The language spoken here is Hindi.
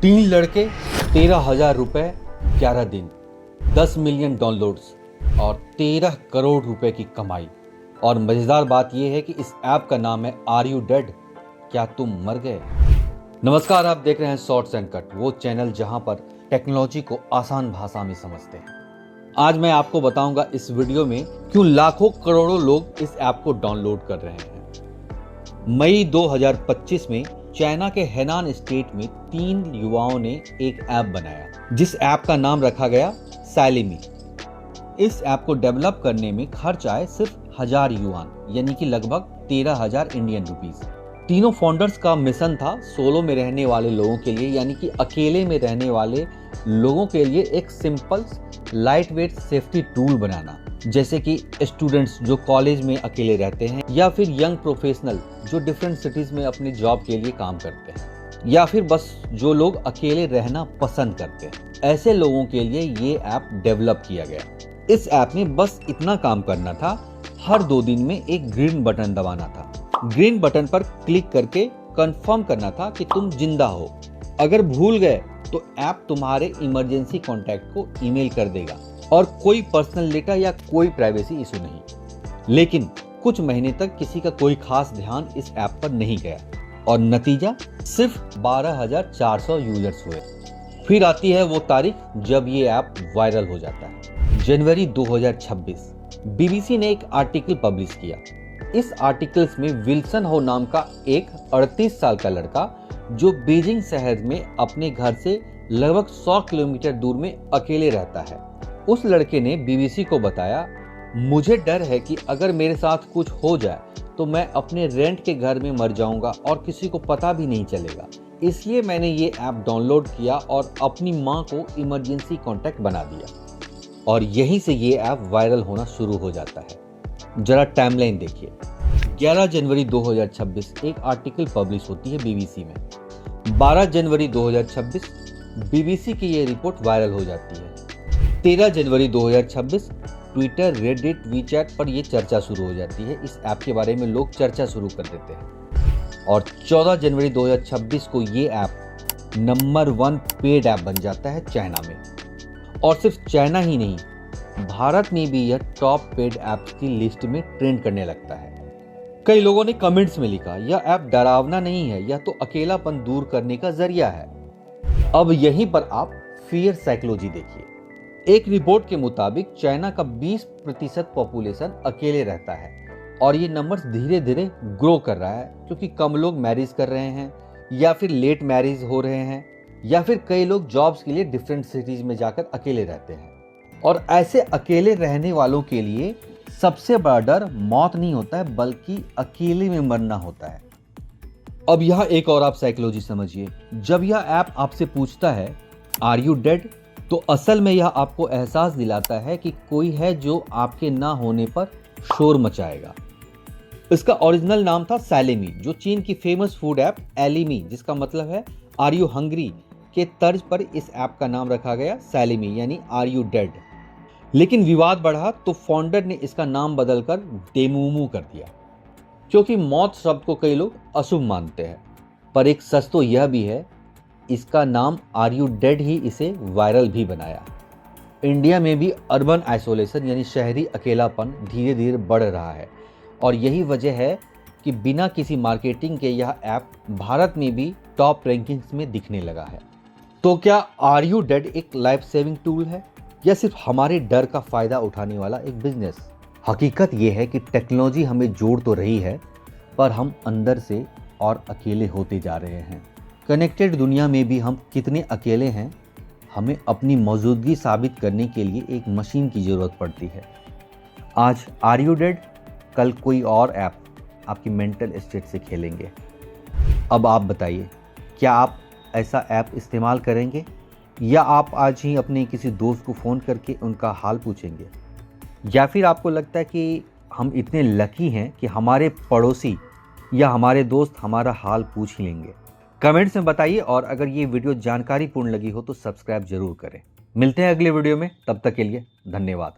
3 लड़के, 13,000 रुपए, 11 दिन, 10 मिलियन डाउनलोड्स और 13 करोड़ रुपए की कमाई। और मजेदार बात यह है कि इस ऐप का नाम है आर यू डेड, क्या तुम मर गए। नमस्कार, आप देख रहे हैं शॉर्ट्स एंड कट, वो चैनल जहां पर टेक्नोलॉजी को आसान भाषा में समझते हैं। आज मैं आपको बताऊंगा इस वीडियो में क्यों लाखों करोड़ों लोग इस ऐप को डाउनलोड कर रहे हैं। मई 2025 में चाइना के हेनान स्टेट में 3 युवाओं ने एक ऐप बनाया जिस ऐप का नाम रखा गया सैलिमी। इस ऐप को डेवलप करने में खर्च आए सिर्फ 1000 युआन, यानी कि लगभग 13,000 इंडियन रुपीस। तीनों फाउंडर्स का मिशन था सोलो में रहने वाले लोगों के लिए, यानी कि अकेले में रहने वाले लोगों के लिए एक simple light weight safety tool बनाना, जैसे कि स्टूडेंट्स जो कॉलेज में अकेले रहते हैं, या फिर यंग प्रोफेशनल जो डिफरेंट सिटीज में अपनी जॉब के लिए काम करते हैं, या फिर बस जो लोग अकेले रहना पसंद करते हैं। ऐसे लोगों के लिए ये ऐप डेवलप किया गया। इस ऐप में बस इतना काम करना था, हर 2 दिन में एक ग्रीन बटन दबाना था। ग्रीन बटन पर क्लिक करके कंफर्म करना था कि तुम जिंदा हो। अगर भूल गए तो ऐप तुम्हारे इमरजेंसी कॉन्टैक्ट को ईमेल कर देगा और कोई पर्सनल डेटा या कोई प्राइवेसी इशू नहीं। लेकिन कुछ महीने तक किसी का कोई खास ध्यान इस ऐप पर नहीं गया और नतीजा सिर्फ 12,400 यूजर्स हुए। फिर आती है वो तारीख जब ये ऐप वायरल हो जाता है। जनवरी 2026 बीबीसी ने एक आर्टिकल पब्लिश किया। इस आर्टिकल्स में विल्सन हो नाम का एक 38 साल का लड़का जो बीजिंग शहर में अपने घर से लगभग 100 किलोमीटर दूर में अकेले रहता है। उस लड़के ने बीबीसी को बताया, मुझे डर है कि अगर मेरे साथ कुछ हो जाए तो मैं अपने रेंट के घर में मर जाऊंगा और किसी को पता भी नहीं चलेगा। इसलिए मैंने ये ऐप डाउनलोड किया और अपनी माँ को इमरजेंसी कॉन्टैक्ट बना दिया। और यहीं से ये ऐप वायरल होना शुरू हो जाता है। जरा टाइमलाइन देखिए। 11 जनवरी 2026 एक आर्टिकल पब्लिश होती है बीबीसी में। 12 जनवरी 2026 बीबीसी की ये रिपोर्ट वायरल हो जाती है। 13 जनवरी 2026 ट्विटर, रेडिट, वीचैट पर यह चर्चा शुरू हो जाती है। इस ऐप के बारे में लोग चर्चा शुरू कर देते हैं। और 14 जनवरी 2026 को ये ऐप नंबर 1 पेड ऐप बन जाता है चाइना में। और सिर्फ चाइना ही नहीं, भारत में भी यह टॉप पेड ऐप्स की लिस्ट में ट्रेंड करने लगता है। कई लोगों ने कमेंट्स में लिखा, यह ऐप डरावना नहीं है, यह तो अकेलापन दूर करने का जरिया है। अब यहीं पर आप फियर साइकोलॉजी देखिए। एक रिपोर्ट के मुताबिक चाइना का 20% पॉपुलेशन अकेले रहता है और ये नंबर्स धीरे धीरे ग्रो कर रहा है, क्योंकि कम लोग मैरिज कर रहे हैं या फिर लेट मैरिज हो रहे हैं, या फिर कई लोग जॉब्स के लिए डिफरेंट सिटीज में जाकर अकेले रहते हैं। और ऐसे अकेले रहने वालों के लिए सबसे बड़ा डर मौत नहीं होता है, बल्कि अकेले में मरना होता है। अब यह एक और आप साइकोलॉजी समझिए। जब यह ऐप आपसे पूछता है आर यू डेड, तो असल में यह आपको एहसास दिलाता है कि कोई है जो आपके ना होने पर शोर मचाएगा। इसका ओरिजिनल नाम था सैलिमी, जो चीन की फेमस फूड ऐप एलिमी, जिसका मतलब है आर यू हंग्री, के तर्ज पर इस ऐप का नाम रखा गया सैलिमी, यानी आर यू डेड। लेकिन विवाद बढ़ा तो फाउंडर ने इसका नाम बदलकर डेमुमू कर दिया, क्योंकि मौत शब्द को कई लोग अशुभ मानते हैं। पर एक सच तो यह भी है, इसका नाम आर यू डेड ही इसे वायरल भी बनाया। इंडिया में भी अर्बन आइसोलेशन यानी शहरी अकेलापन धीरे धीरे बढ़ रहा है और यही वजह है कि बिना किसी मार्केटिंग के यह ऐप भारत में भी टॉप रैंकिंग्स में दिखने लगा है। तो क्या आर यू डेड एक लाइफ सेविंग टूल है या सिर्फ हमारे डर का फायदा उठाने वाला एक बिजनेस? हकीकत यह है कि टेक्नोलॉजी हमें जोड़ तो रही है, पर हम अंदर से और अकेले होते जा रहे हैं। कनेक्टेड दुनिया में भी हम कितने अकेले हैं, हमें अपनी मौजूदगी साबित करने के लिए एक मशीन की ज़रूरत पड़ती है। आज आर यू डेड, कल कोई और ऐप आपकी मेंटल स्टेट से खेलेंगे। अब आप बताइए, क्या आप ऐसा ऐप इस्तेमाल करेंगे या आप आज ही अपने किसी दोस्त को फ़ोन करके उनका हाल पूछेंगे? या फिर आपको लगता है कि हम इतने लकी हैं कि हमारे पड़ोसी या हमारे दोस्त हमारा हाल पूछ ही लेंगे? कमेंट्स में बताइए। और अगर ये वीडियो जानकारीपूर्ण लगी हो तो सब्सक्राइब जरूर करें। मिलते हैं अगले वीडियो में, तब तक के लिए धन्यवाद।